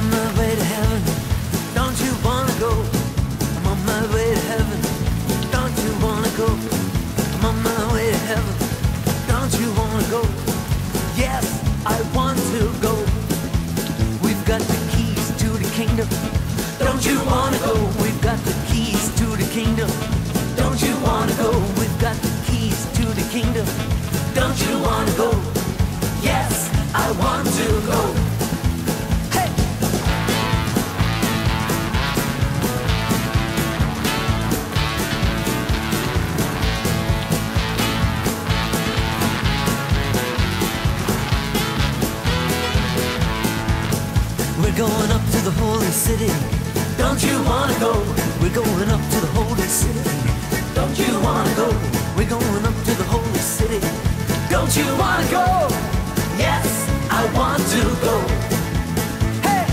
on my way to heaven. Don't you wanna go? I'm on my way to heaven. Don't you wanna go? I'm on my way to heaven. Don't you wanna go? Yes, I want to go. We've got the keys to the kingdom. Don't you wanna go? We've got the keys to the kingdom. Don't you wanna go? We've got the keys to the kingdom. Don't you wanna go? Yes, I want to go. Hey! We're going up to the holy city. Don't you wanna go? We're going up to the holy city. Don't you wanna go? We're going up to the holy city. Don't you wanna go? Yes, I want to go. Hey!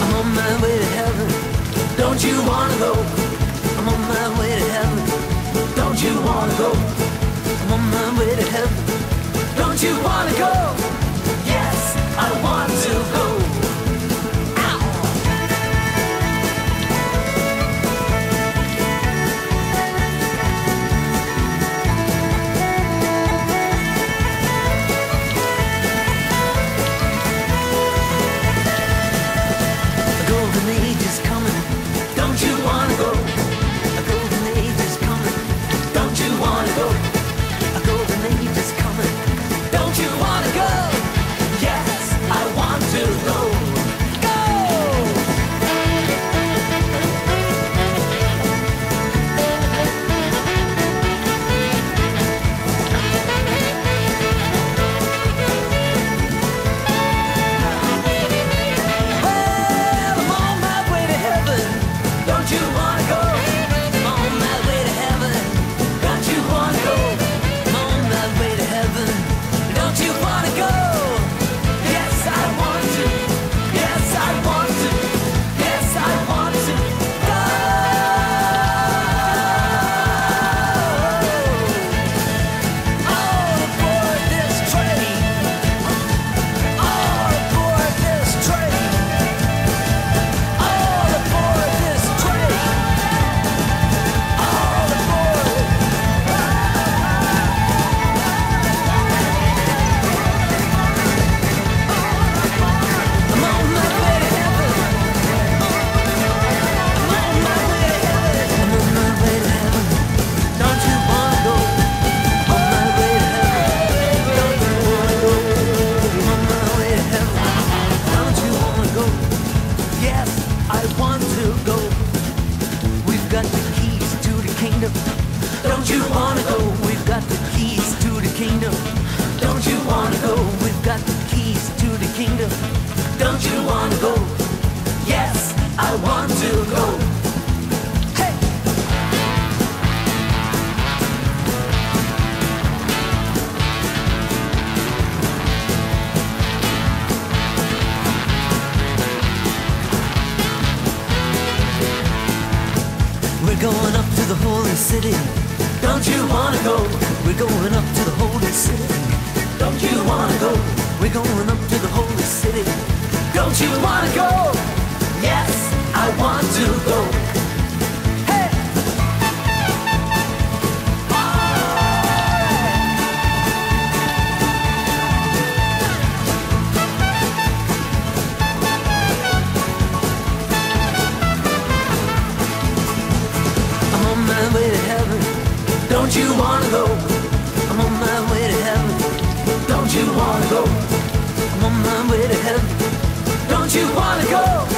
I'm on my way to heaven. Don't you wanna go? I'm on my way to heaven. Don't you wanna go? I'm on my way to heaven. Don't you wanna go? Yes, I want to go. Ow! A golden age is coming. Don't you wanna go? A golden age is coming. Don't you wanna go? A golden age is coming. Don't you wanna go? Yes, I want to go. Go! Well, I'm on my way to heaven. Don't you wanna go? I'm on my way to heaven. Don't you wanna go? I'm on my way to heaven. Don't you wanna go? Yes, I want to. Yes, I want to. Yes, I want to go. All aboard this train. All aboard this train. All aboard this train. All aboard. I'm on my way to heaven. I'm on my way to heaven. I'm on my way to heaven. Don't you wanna go? On my way to heaven. Don't you wanna go? I'm on my way to heaven. Don't you wanna go? Yes, I want to go. We've got the keys to the kingdom. Don't you wanna go? We've got the keys to the kingdom. Don't you wanna go? We've got the keys to the kingdom. Don't you wanna go? Yes, I want to go. Hey! We're going up to the holy city. Don't you wanna go? We're going up to the holy city. Don't you wanna go? We're going up to the holy city. Don't you wanna go? Yes, I want to go. Hey! I'm on my way to heaven. Don't you wanna go? I'm on my way to heaven. Don't you wanna go? I'm on my way to heaven. Don't you wanna go?